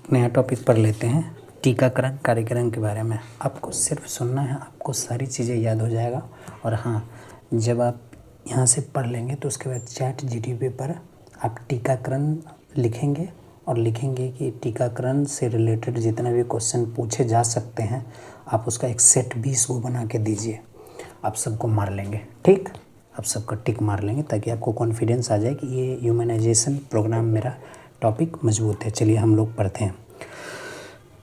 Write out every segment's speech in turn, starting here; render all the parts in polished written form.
नया टॉपिक पढ़ लेते हैं, टीकाकरण कार्यक्रम के बारे में। आपको सिर्फ सुनना है, आपको सारी चीज़ें याद हो जाएगा। और हाँ, जब आप यहाँ से पढ़ लेंगे तो उसके बाद ChatGPT पर आप टीकाकरण लिखेंगे और लिखेंगे कि टीकाकरण से रिलेटेड जितने भी क्वेश्चन पूछे जा सकते हैं आप उसका एक सेट 20 को बना के दीजिए। आप सबको मार लेंगे, ठीक, आप सबका टिक मार लेंगे ताकि आपको कॉन्फिडेंस आ जाए कि ये ह्यूमनाइजेशन प्रोग्राम मेरा टॉपिक मजबूत है। चलिए हम लोग पढ़ते हैं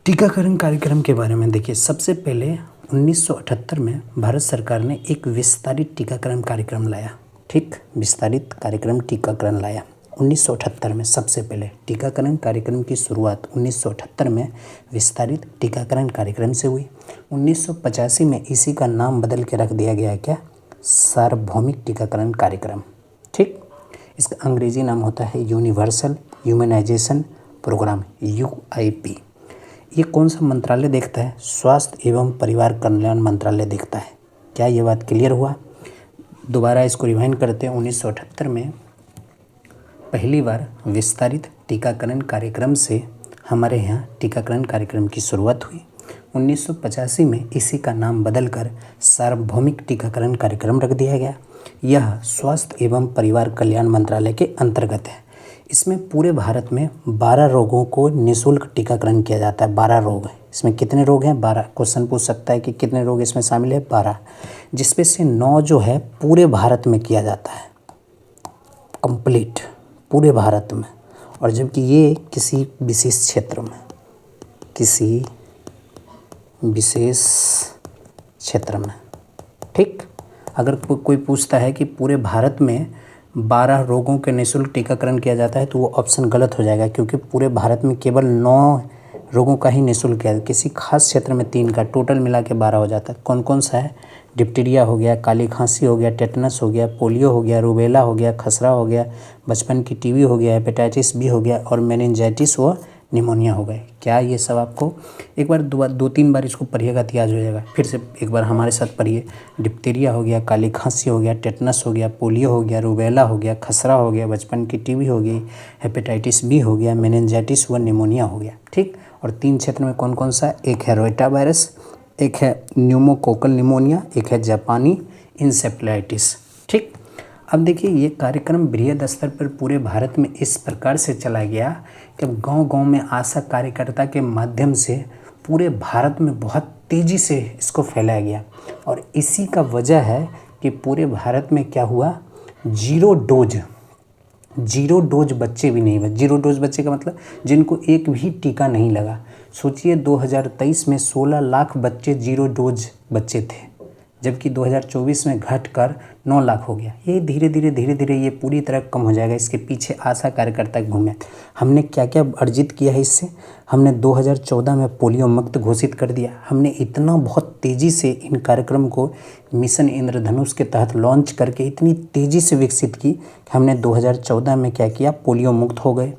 टीकाकरण कार्यक्रम के बारे में। देखिए, सबसे पहले 1978 में भारत सरकार ने एक विस्तारित टीकाकरण कार्यक्रम लाया। ठीक, विस्तारित कार्यक्रम टीकाकरण लाया 1978 में। सबसे पहले टीकाकरण कार्यक्रम की शुरुआत 1978 में विस्तारित टीकाकरण कार्यक्रम से हुई। 1985 में इसी का नाम बदल के रख दिया गया, क्या, सार्वभौमिक टीकाकरण कार्यक्रम। ठीक, इसका अंग्रेजी नाम होता है यूनिवर्सल ह्यूमनाइजेशन प्रोग्राम, UIP। ये कौन सा मंत्रालय देखता है? स्वास्थ्य एवं परिवार कल्याण मंत्रालय देखता है। क्या ये बात क्लियर हुआ? दोबारा इसको रिवाइंड करते हैं। 1978 में पहली बार विस्तारित टीकाकरण कार्यक्रम से हमारे यहाँ टीकाकरण कार्यक्रम की शुरुआत हुई। 1985 में इसी का नाम बदलकर सार्वभौमिक टीकाकरण कार्यक्रम रख दिया गया। यह स्वास्थ्य एवं परिवार कल्याण मंत्रालय के अंतर्गत है। इसमें पूरे भारत में 12 रोगों को निःशुल्क टीकाकरण किया जाता है। 12 रोग हैं इसमें। कितने रोग हैं? 12। क्वेश्चन पूछ सकता है कि कितने रोग इसमें शामिल है? 12, जिसमें से 9 जो है पूरे भारत में किया जाता है, कंप्लीट पूरे भारत में। और जबकि ये किसी विशेष क्षेत्र में, किसी विशेष क्षेत्र में। ठीक, अगर कोई पूछता है कि पूरे भारत में 12 रोगों के निःशुल्क टीकाकरण किया जाता है तो वो ऑप्शन गलत हो जाएगा, क्योंकि पूरे भारत में केवल 9 रोगों का ही निःशुल्क किया, किसी खास क्षेत्र में 3 का, टोटल मिला के 12 हो जाता है। कौन कौन सा है? डिप्टीरिया हो गया, काली खांसी हो गया, टेटनस हो गया, पोलियो हो गया, रूबेला हो गया, खसरा हो गया, बचपन की टीबी हो गया, हेपेटाइटिस बी हो गया और मेनिंजाइटिस व निमोनिया हो गए। क्या ये सब आपको एक बार 2-3 बार इसको पढ़िएगा तो याद हो जाएगा। फिर से एक बार हमारे साथ पढ़िए। डिप्टीरिया हो गया, काली खांसी हो गया, टेटनस हो गया, पोलियो हो गया, रूबेला हो गया, खसरा हो गया, बचपन की टीबी हो गई, हेपेटाइटिस बी हो गया, मेनिंजाइटिस व निमोनिया हो गया। ठीक, और 3 क्षेत्र में कौन कौन सा? एक है रोटा वायरस, एक है न्यूमोकोकल निमोनिया, एक है जापानी इंसेफ्लाइटिस। ठीक, अब देखिए, ये कार्यक्रम बृहद स्तर पर पूरे भारत में इस प्रकार से चला गया कि अब गांव-गांव में आशा कार्यकर्ता के माध्यम से पूरे भारत में बहुत तेज़ी से इसको फैलाया गया। और इसी का वजह है कि पूरे भारत में क्या हुआ, जीरो डोज बच्चे भी नहीं हुए। जीरो डोज बच्चे का मतलब जिनको एक भी टीका नहीं लगा। सोचिए, 2023 में 16 लाख बच्चे जीरो डोज बच्चे थे, जबकि 2024 में घटकर 9 लाख हो गया। ये धीरे धीरे ये पूरी तरह कम हो जाएगा। इसके पीछे आशा कार्यकर्ता घूमे। हमने क्या क्या अर्जित किया है इससे? हमने 2014 में पोलियो मुक्त घोषित कर दिया। हमने इतना बहुत तेज़ी से इन कार्यक्रम को मिशन इंद्रधनुष के तहत लॉन्च करके इतनी तेज़ी से विकसित की कि हमने 2014 में क्या किया, पोलियो मुक्त हो गए।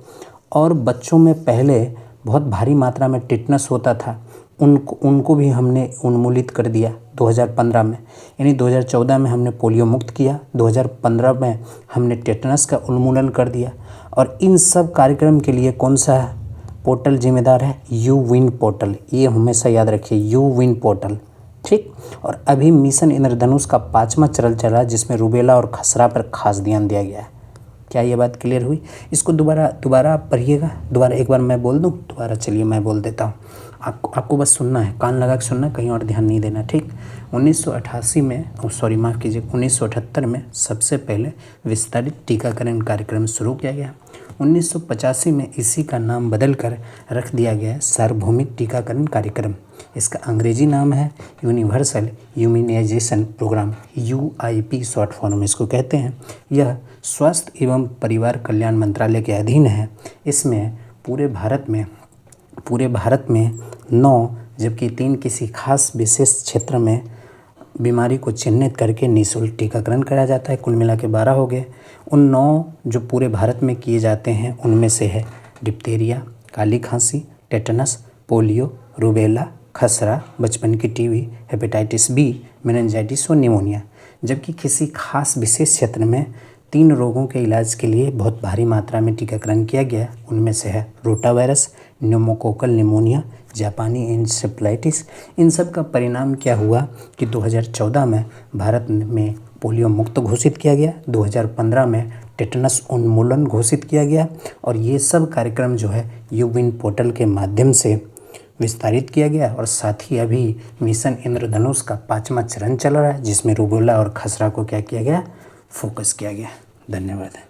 और बच्चों में पहले बहुत भारी मात्रा में टिटनस होता था, उनको भी हमने उन्मूलित कर दिया 2015 में। यानी 2014 में हमने पोलियो मुक्त किया, 2015 में हमने टेटनस का उन्मूलन कर दिया। और इन सब कार्यक्रम के लिए कौन सा पोर्टल जिम्मेदार है? यूविन पोर्टल। ये हमेशा याद रखिए, यूविन पोर्टल। ठीक, और अभी मिशन इंद्रधनुष का 5वां चरण चल रहा है, जिसमें रूबेला और खसरा पर खास ध्यान दिया गया है। क्या ये बात क्लियर हुई? इसको दोबारा आप पढ़िएगा। दोबारा एक बार मैं बोल दूं, दोबारा चलिए मैं बोल देता हूँ। आपको बस सुनना है, कान लगा के सुनना, कहीं और ध्यान नहीं देना। ठीक, 1978 में, माफ़ कीजिए, 1978 में सबसे पहले विस्तारित टीकाकरण कार्यक्रम शुरू किया गया। 1985 में इसी का नाम बदलकर रख दिया गया सार्वभौमिक टीकाकरण कार्यक्रम। इसका अंग्रेजी नाम है universal humanisation programme, UIP short form में इसको कहते हैं। यह स्वास्थ्य एवं परिवार कल्याण मंत्रालय के अधीन है। इसमें पूरे भारत में 9, जबकि 3 किसी खास विशेष क्षेत्र में बीमारी को चिन्हित करके निःशुल्क टीकाकरण कराया जाता है। कुल मिला के 12 हो गए। उन 9 जो पूरे भारत में किए जाते हैं उनमें से है डिप्टीरिया, काली खांसी, टेटनस, पोलियो, रूबेला, खसरा, बचपन की टीबी, हेपेटाइटिस बी, मेनिंजाइटिस और निमोनिया। जबकि किसी खास विशेष क्षेत्र में 3 रोगों के इलाज के लिए बहुत भारी मात्रा में टीकाकरण किया गया। उनमें से है रोटा वायरस, न्यूमोकोकल निमोनिया, जापानी इंसेफ्लाइटिस। इन सब का परिणाम क्या हुआ कि 2014 में भारत में पोलियो मुक्त घोषित किया गया, 2015 में टेटनस उन्मूलन घोषित किया गया और ये सब कार्यक्रम जो है यूविन पोर्टल के माध्यम से विस्तारित किया गया। और साथ ही अभी मिशन इंद्रधनुष का 5वां चरण चल रहा है जिसमें रूबेला और खसरा को क्या किया गया, फोकस किया गया। धन्यवाद।